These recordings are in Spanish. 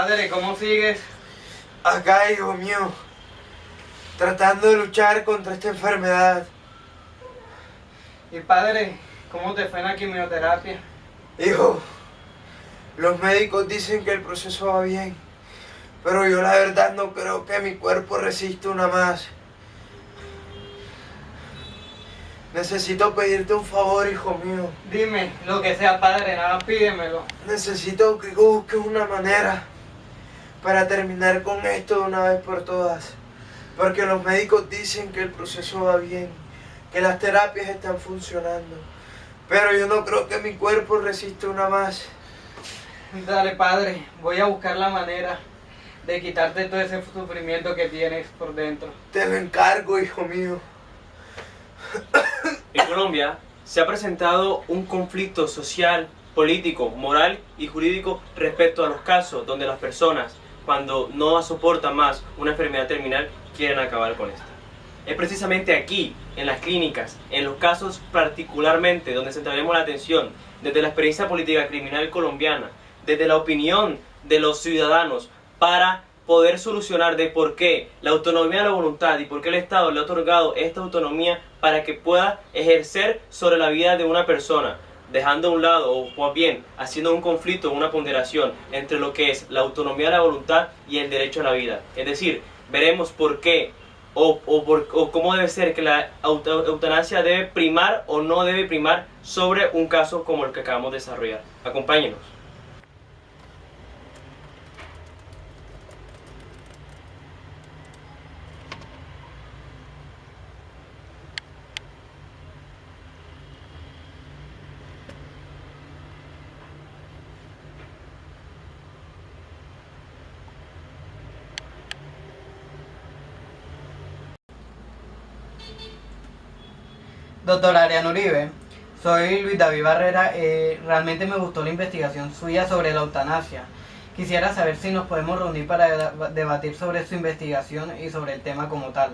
Padre, ¿cómo sigues? Acá, hijo mío, tratando de luchar contra esta enfermedad. Y padre, ¿cómo te fue en la quimioterapia? Hijo, los médicos dicen que el proceso va bien, pero yo la verdad no creo que mi cuerpo resista una más. Necesito pedirte un favor, hijo mío. Dime, lo que sea, padre, nada, pídemelo. Necesito que busques una manera para terminar con esto de una vez por todas. Porque los médicos dicen que el proceso va bien, que las terapias están funcionando. Pero yo no creo que mi cuerpo resista una más. Dale, padre, voy a buscar la manera de quitarte todo ese sufrimiento que tienes por dentro. Te lo encargo, hijo mío. En Colombia se ha presentado un conflicto social, político, moral y jurídico respecto a los casos donde las personas, cuando no soportan más una enfermedad terminal, quieren acabar con esta. Es precisamente aquí, en las clínicas, en los casos particularmente, donde centraremos la atención, desde la experiencia política criminal colombiana, desde la opinión de los ciudadanos, para poder solucionar de por qué la autonomía de la voluntad y por qué el Estado le ha otorgado esta autonomía para que pueda ejercer sobre la vida de una persona, dejando a un lado, o más bien haciendo un conflicto, una ponderación entre lo que es la autonomía de la voluntad y el derecho a la vida. Es decir, veremos por qué o cómo debe ser que la eutanasia debe primar o no debe primar sobre un caso como el que acabamos de desarrollar. Acompáñenos. Doctor Ariano Uribe, soy Luis David Barrera. Realmente me gustó la investigación suya sobre la eutanasia. Quisiera saber si nos podemos reunir para debatir sobre su investigación y sobre el tema como tal.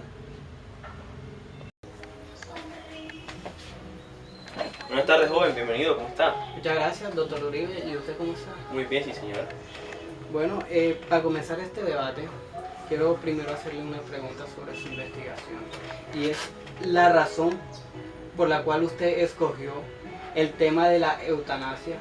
Buenas tardes, joven, bienvenido, ¿cómo está? Muchas gracias, doctor Uribe. ¿Y usted cómo está? Muy bien, sí, señor. Bueno, para comenzar este debate, quiero primero hacerle una pregunta sobre su investigación. Y es la razón por la cual usted escogió el tema de la eutanasia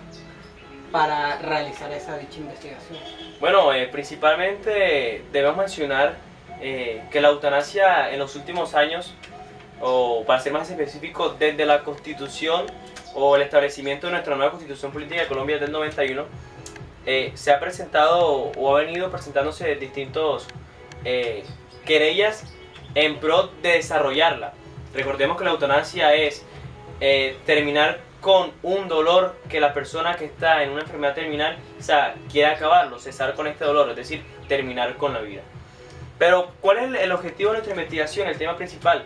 para realizar dicha investigación. Bueno, principalmente debemos mencionar que la eutanasia en los últimos años, o para ser más específico, desde la Constitución o el establecimiento de nuestra nueva Constitución Política de Colombia del 91, se ha presentado o ha venido presentándose distintos querellas en pro de desarrollarla. Recordemos que la eutanasia es terminar con un dolor que la persona que está en una enfermedad terminal, o sea, quiere acabarlo, cesar con este dolor, es decir, terminar con la vida. Pero, ¿cuál es el objetivo de nuestra investigación, el tema principal?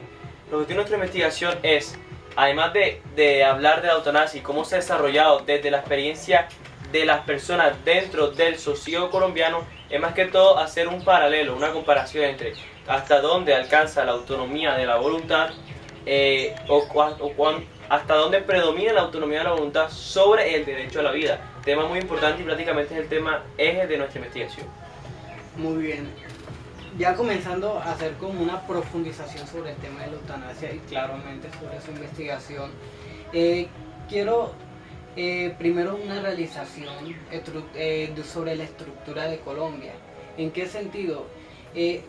El objetivo de nuestra investigación es, además de hablar de la eutanasia y cómo se ha desarrollado desde la experiencia de las personas dentro del sosiego colombiano, es más que todo hacer un paralelo, una comparación entre hasta dónde alcanza la autonomía de la voluntad hasta dónde predomina la autonomía de la voluntad sobre el derecho a la vida. Tema muy importante y prácticamente es el tema eje de nuestra investigación. Muy bien. Ya comenzando a hacer como una profundización sobre el tema de la eutanasia y claramente sobre su investigación, quiero primero una realización sobre la estructura de Colombia. ¿En qué sentido?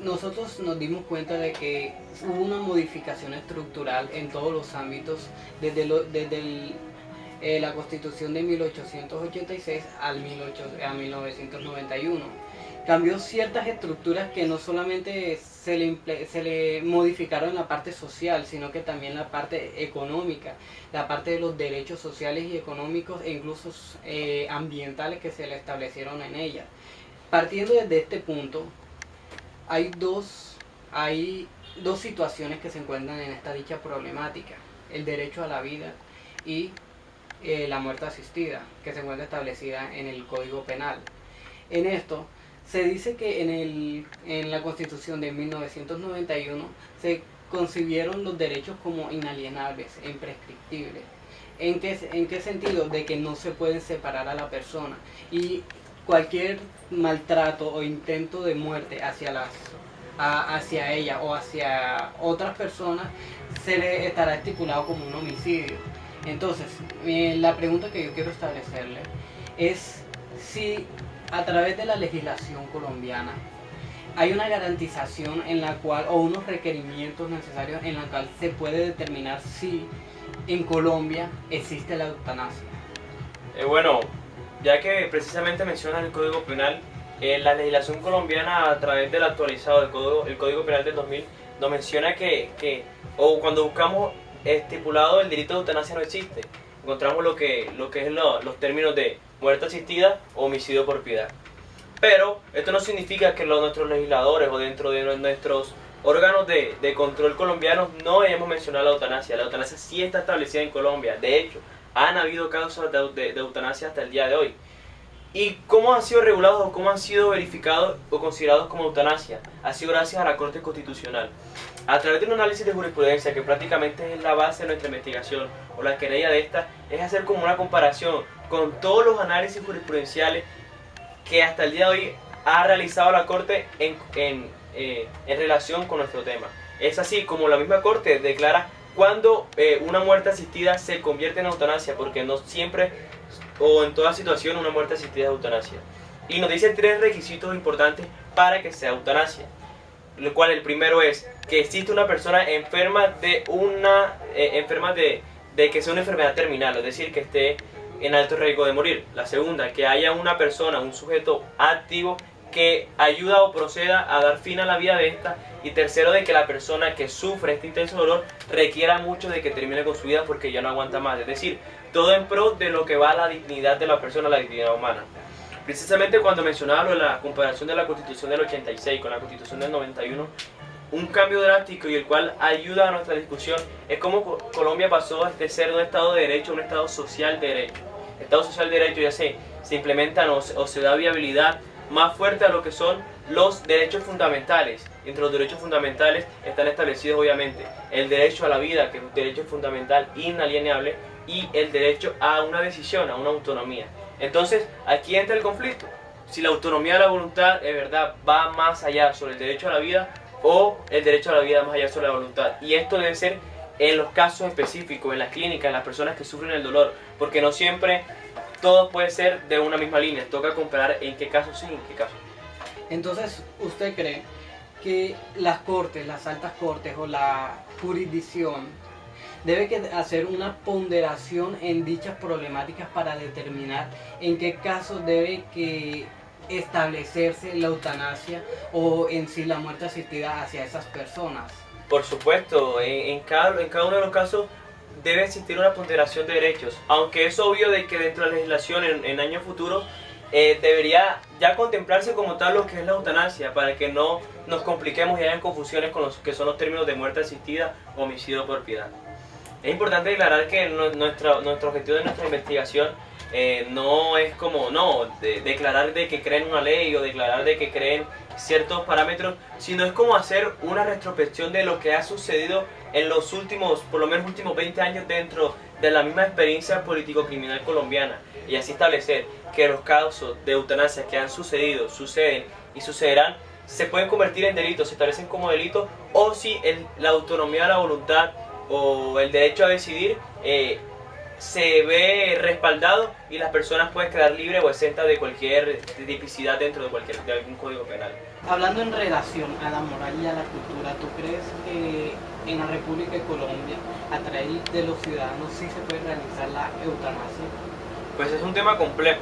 Nosotros nos dimos cuenta de que hubo una modificación estructural en todos los ámbitos desde la Constitución de 1886 a 1991. Cambió ciertas estructuras que no solamente se le modificaron en la parte social, sino que también la parte económica, la parte de los derechos sociales y económicos e incluso ambientales que se le establecieron en ella. Partiendo desde este punto, hay dos situaciones que se encuentran en esta dicha problemática: el derecho a la vida y la muerte asistida, que se encuentra establecida en el Código Penal. En esto se dice que en la Constitución de 1991 se concibieron los derechos como inalienables e imprescriptibles. ¿En qué sentido? De que no se pueden separar a la persona. Y cualquier maltrato o intento de muerte hacia ella o hacia otras personas se le estará estipulado como un homicidio. Entonces, la pregunta que yo quiero establecerle es si a través de la legislación colombiana hay una garantización en la cual, o unos requerimientos necesarios en la cual se puede determinar si en Colombia existe la eutanasia. Bueno, ya que precisamente mencionas el Código Penal, la legislación colombiana a través del actualizado el Código Penal del 2000 nos menciona o cuando buscamos estipulado el delito de eutanasia no existe. Encontramos lo que es los términos de muerte asistida o homicidio por piedad. Pero esto no significa que nuestros legisladores o dentro de nuestros órganos de control colombianos no hayamos mencionado la eutanasia. La eutanasia sí está establecida en Colombia. De hecho, han habido casos de eutanasia hasta el día de hoy. ¿Y cómo han sido regulados o cómo han sido verificados o considerados como eutanasia? Ha sido gracias a la Corte Constitucional. A través de un análisis de jurisprudencia, que prácticamente es la base de nuestra investigación o la querella de esta, es hacer como una comparación con todos los análisis jurisprudenciales que hasta el día de hoy ha realizado la Corte en relación con nuestro tema. Es así como la misma Corte declara cuando una muerte asistida se convierte en eutanasia, porque no siempre o en toda situación una muerte asistida es eutanasia. Y nos dice 3 requisitos importantes para que sea eutanasia. Lo cual el primero es que existe una persona enferma de que sea una enfermedad terminal, es decir, que esté en alto riesgo de morir. La segunda, que haya una persona, un sujeto activo que ayuda o proceda a dar fin a la vida de esta. Y tercero, de que la persona que sufre este intenso dolor requiera mucho de que termine con su vida porque ya no aguanta más. Es decir, todo en pro de lo que va a la dignidad de la persona, la dignidad humana. Precisamente cuando mencionaba lo de la comparación de la Constitución del 86 con la Constitución del 91, un cambio drástico y el cual ayuda a nuestra discusión es cómo Colombia pasó de ser un Estado de Derecho a un Estado social de Derecho. Estado social de Derecho ya se implementan o se da viabilidad más fuerte a lo que son los derechos fundamentales. Entre los derechos fundamentales están establecidos obviamente el derecho a la vida, que es un derecho fundamental inalienable, y el derecho a una decisión, a una autonomía. Entonces, aquí entra el conflicto. Si la autonomía de la voluntad, de verdad, va más allá sobre el derecho a la vida o el derecho a la vida más allá sobre la voluntad. Y esto debe ser en los casos específicos, en las clínicas, en las personas que sufren el dolor, porque no siempre todo puede ser de una misma línea. Toca comparar en qué casos sí y en qué casos no. Entonces, ¿usted cree que las cortes, las altas cortes o la jurisdicción debe hacer una ponderación en dichas problemáticas para determinar en qué casos debe que establecerse la eutanasia o en sí la muerte asistida hacia esas personas? Por supuesto, en cada uno de los casos debe existir una ponderación de derechos, aunque es obvio de que dentro de la legislación en años futuros debería ya contemplarse como tal lo que es la eutanasia, para que no nos compliquemos y hayan confusiones con los que son los términos de muerte asistida o homicidio por piedad. Es importante declarar que nuestro objetivo de nuestra investigación no es como declarar de que creen una ley o declarar de que creen ciertos parámetros, sino es como hacer una retrospección de lo que ha sucedido en los últimos, por lo menos últimos 20 años dentro de la misma experiencia político-criminal colombiana, y así establecer que los casos de eutanasia que han sucedido, suceden y sucederán, se pueden convertir en delitos, se establecen como delitos, o si la autonomía de la voluntad o el derecho a decidir se ve respaldado y las personas pueden quedar libres o exentas de cualquier tipicidad dentro de algún código penal. Hablando en relación a la moral y a la cultura, ¿tú crees que en la República de Colombia, a través de los ciudadanos, sí se puede realizar la eutanasia? Pues es un tema complejo,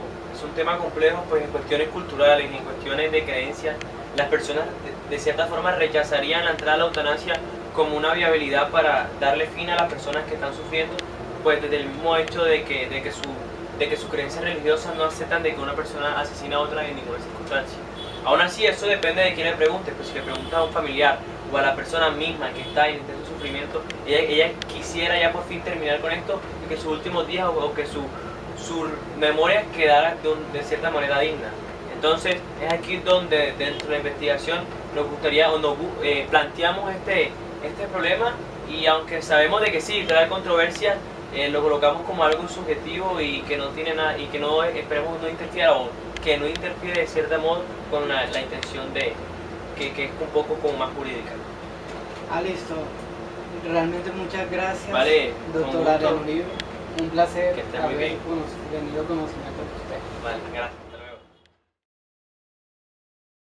pues en cuestiones culturales y en cuestiones de creencias, las personas de cierta forma rechazarían la entrada a la eutanasia como una viabilidad para darle fin a las personas que están sufriendo, pues desde el mismo hecho de que sus creencias religiosas no aceptan de que una persona asesine a otra en ninguna circunstancia. Aún así, eso depende de quién le pregunte, pues si le preguntas a un familiar o a la persona misma que está en intenso sufrimiento, ella quisiera ya por fin terminar con esto y que sus últimos días o que su memoria quedara de cierta manera digna. Entonces, es aquí donde dentro de la investigación nos gustaría planteamos este problema, y aunque sabemos de que sí trae controversia, lo colocamos como algo subjetivo y que no tiene nada, y que no esperemos no interfiera, o que no interfiere de cierto modo con la intención de que es un poco como más jurídica. Ah, listo. Realmente muchas gracias, Vale, con doctor gusto. Adrián Uribe. Un placer Que esté muy haber bien. venido conocimiento de usted. Vale, gracias.